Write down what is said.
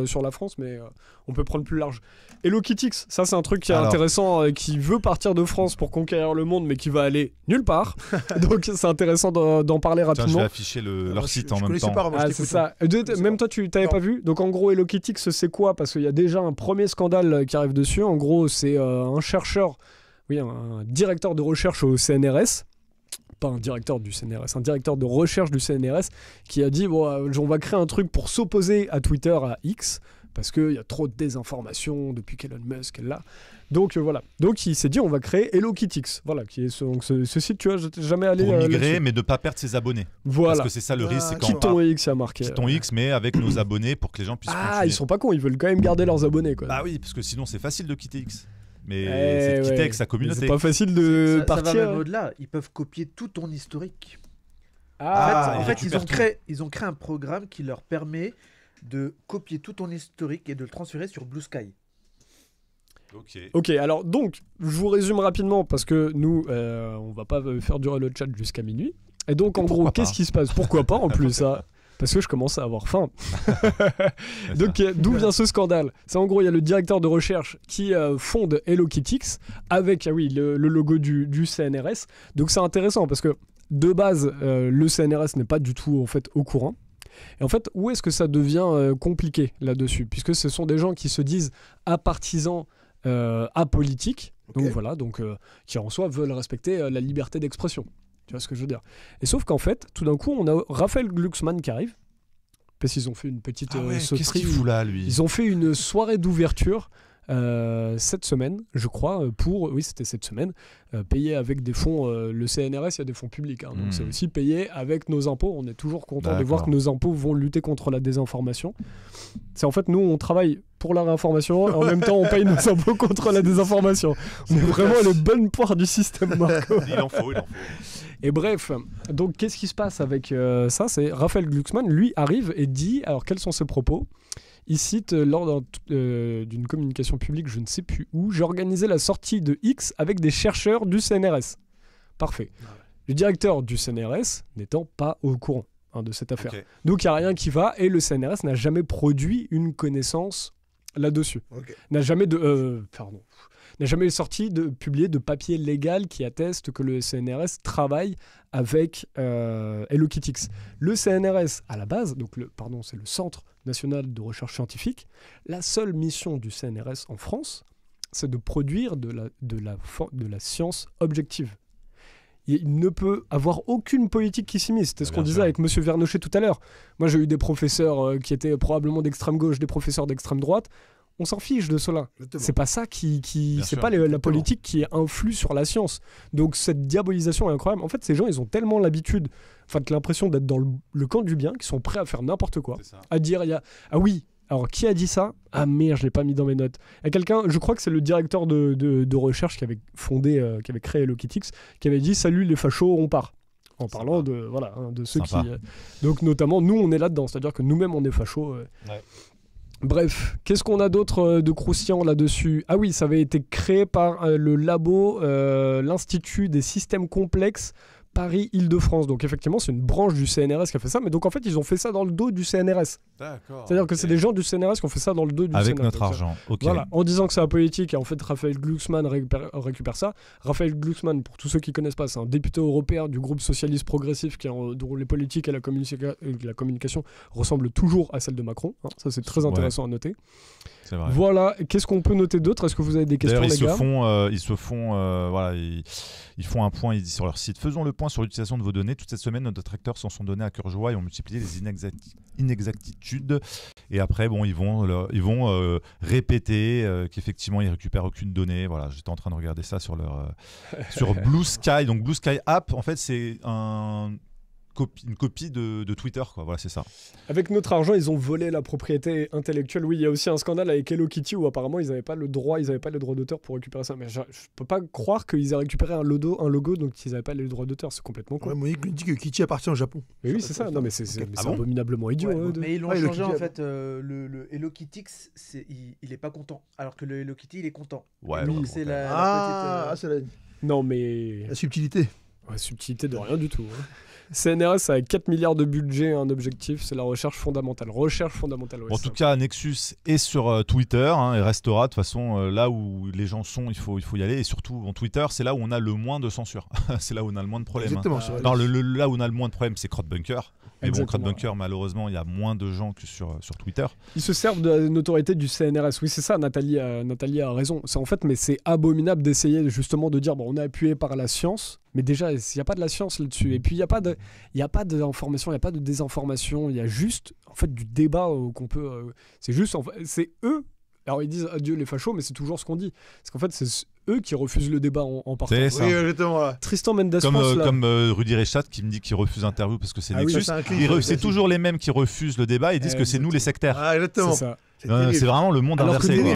sur la France, mais on peut prendre plus large. Hello Kitty, ça c'est un truc qui est intéressant, qui veut partir de France pour conquérir le monde, mais qui va aller nulle part. Donc c'est intéressant d'en parler rapidement. Tiens, je vais afficher leur site en même temps. Pas, c'est ça. Même toi, tu t'avais pas vu. Donc en gros, Hello Kitty, c'est quoi? Parce qu'il y a déjà un premier scandale qui arrive dessus. En gros, c'est un chercheur, un directeur de recherche au CNRS. Pas un directeur du CNRS, un directeur de recherche du CNRS qui a dit on va créer un truc pour s'opposer à Twitter, à X, parce qu'il y a trop de désinformation depuis qu'Elon Musk est là. Donc voilà. Donc il s'est dit on va créer Hello Kitty. Voilà, qui est ce site, tu vois, j'étais jamais allé. Pour migrer, mais de ne pas perdre ses abonnés. Voilà. Parce que c'est ça le risque, c'est quand Python X, il y a marqué. Python X, mais avec nos abonnés pour que les gens puissent continuer. Ils sont pas cons, ils veulent quand même garder leurs abonnés, quoi. Bah oui, parce que sinon c'est facile de quitter X. Mais c'est de quitter avec sa communauté. C'est pas facile de partir. Ça va même au-delà. Ils peuvent copier tout ton historique. En fait, ils ont créé un programme qui leur permet de copier tout ton historique et de le transférer sur Blue Sky. Ok, alors donc, je vous résume rapidement parce que nous, on va pas faire durer le chat jusqu'à minuit. Et donc, en gros, qu'est-ce qui se passe? Pourquoi pas en plus ça? Parce que je commence à avoir faim. Donc, d'où vient ce scandale? C'est en gros, il y a le directeur de recherche qui fonde Hello Kitty avec le logo du CNRS. Donc, c'est intéressant parce que de base, le CNRS n'est pas du tout en fait au courant. Et en fait, où est-ce que ça devient compliqué là-dessus? Puisque ce sont des gens qui se disent apartisans, apolitiques. Donc voilà, qui en soi veulent respecter la liberté d'expression. Tu vois ce que je veux dire? Et sauf qu'en fait, tout d'un coup, on a Raphaël Glucksmann qui arrive, parce qu'ils ont fait une petite sauterie. Qu'est-ce qu'il fout là, lui? Ils ont fait une soirée d'ouverture cette semaine, je crois, c'était cette semaine, payé avec des fonds, le CNRS, il y a des fonds publics, donc c'est aussi payé avec nos impôts. On est toujours content de voir que nos impôts vont lutter contre la désinformation. C'est en fait, nous, on travaille pour la réinformation, et en même temps, on paye nos impôts contre la désinformation. On est vraiment les bonnes poires du système, Marco. Il en faut. Et bref, donc qu'est-ce qui se passe avec ça? C'est Raphaël Glucksmann, lui, arrive et dit, alors quels sont ses propos? Il cite lors d'une communication publique, je ne sais plus où, j'ai organisé la sortie de X avec des chercheurs du CNRS. Parfait. Le directeur du CNRS n'étant pas au courant de cette affaire. Donc il n'y a rien qui va et le CNRS n'a jamais produit une connaissance là-dessus. N'a jamais publié de papier légal qui atteste que le CNRS travaille avec Hello Kitty. Le CNRS, à la base, c'est le Centre National de Recherche Scientifique, la seule mission du CNRS en France, c'est de produire de la science objective. Il ne peut avoir aucune politique qui s'immisce. C'était ce qu'on disait avec Monsieur Vernochet tout à l'heure. Moi, j'ai eu des professeurs qui étaient probablement d'extrême gauche, des professeurs d'extrême droite. On s'en fiche de cela. C'est pas ça c'est pas la politique qui influe sur la science. Donc cette diabolisation est incroyable. En fait, ces gens, ils ont tellement l'habitude, l'impression d'être dans le camp du bien, qu'ils sont prêts à faire n'importe quoi. À dire, alors qui a dit ça? Ah merde, je l'ai pas mis dans mes notes. Il y a quelqu'un, je crois que c'est le directeur de recherche qui avait fondé, qui avait créé Hello Kitty, qui avait dit salut les fachos, on part. En parlant de ceux qui. Donc notamment, nous, on est là-dedans. C'est-à-dire que nous-mêmes, on est fachos. Bref, qu'est-ce qu'on a d'autre de croustillant là-dessus? Ah oui, ça avait été créé par le labo, l'Institut des systèmes complexes Paris-Île-de-France. Donc effectivement, c'est une branche du CNRS qui a fait ça. Mais donc en fait, ils ont fait ça dans le dos du CNRS. D'accord. C'est-à-dire que c'est des gens du CNRS qui ont fait ça dans le dos du CNRS. Avec notre argent. Voilà, en disant que c'est apolitique. Et en fait, Raphaël Glucksmann récupère ça. Raphaël Glucksmann, pour tous ceux qui ne connaissent pas, c'est un député européen du groupe socialiste progressif dont les politiques et la communication ressemblent toujours à celle de Macron. Ça, c'est très intéressant à noter. C'est vrai. Voilà, qu'est-ce qu'on peut noter d'autre? Est-ce que vous avez des questions, les gars? Ils font un point, ils disent sur leur site: faisons le point sur l'utilisation de vos données. Toute cette semaine, nos détracteurs s'en sont donnés à cœur joie et ont multiplié les inexactitudes. Et après, ils vont répéter qu'effectivement, ils récupèrent aucune donnée. Voilà, j'étais en train de regarder ça sur sur Blue Sky. Donc Blue Sky App, en fait, c'est une copie de Twitter, quoi. Voilà, c'est ça. Avec notre argent, ils ont volé la propriété intellectuelle. Oui, il y a aussi un scandale avec Hello Kitty où apparemment ils n'avaient pas le droit d'auteur pour récupérer ça. Mais je peux pas croire qu'ils aient récupéré un logo donc ils n'avaient pas les droits d'auteur. C'est complètement con. Moi, il dit que Kitty appartient au Japon. Mais oui, c'est ça. Non, mais c'est abominablement idiot. Mais ils l'ont changé en fait. Le Hello Kitty, il est pas content. Alors que le Hello Kitty, il est content. Ouais. Donc, c'est la petite. Non, mais la subtilité. Ouais, subtilité de rien du tout. Hein. CNRS a 4 milliards de budget, un objectif, c'est la recherche fondamentale. Recherche fondamentale, ouais, En tout cas, Nexus est sur Twitter et restera de toute façon là où les gens sont, il faut y aller. Et surtout, en Twitter, c'est là où on a le moins de censure. C'est là où on a le moins de problèmes. Exactement. Non, là où on a le moins de problèmes, c'est Crowdbunker. Mais bon, Exactement. Crowdbunker, malheureusement, il y a moins de gens que sur Twitter. Ils se servent de la notoriété du CNRS. Oui, c'est ça, Nathalie a raison. C'est en fait, mais c'est abominable d'essayer justement de dire, bon, on est appuyé par la science, mais déjà, il n'y a pas de la science là-dessus. Et puis, il n'y a pas d'information, il n'y a pas de désinformation. Il y a juste, en fait, du débat qu'on peut... c'est juste, c'est eux. Alors, ils disent adieu les fachos, mais c'est toujours ce qu'on dit. Parce qu'en fait, c'est eux qui refusent le débat en partant. C'est ça. Oui, exactement. Voilà. Tristan Mendes France, là. Comme Rudy Rechat qui me dit qu'il refuse l'interview parce que c'est Ah oui, Nexus. ça, c'est un cliché, C'est toujours les mêmes qui refusent le débat et disent que c'est nous les sectaires. Ah, exactement. C'est ça. C'est terrible. C'est vraiment le monde Alors que inversé. nous, quoi.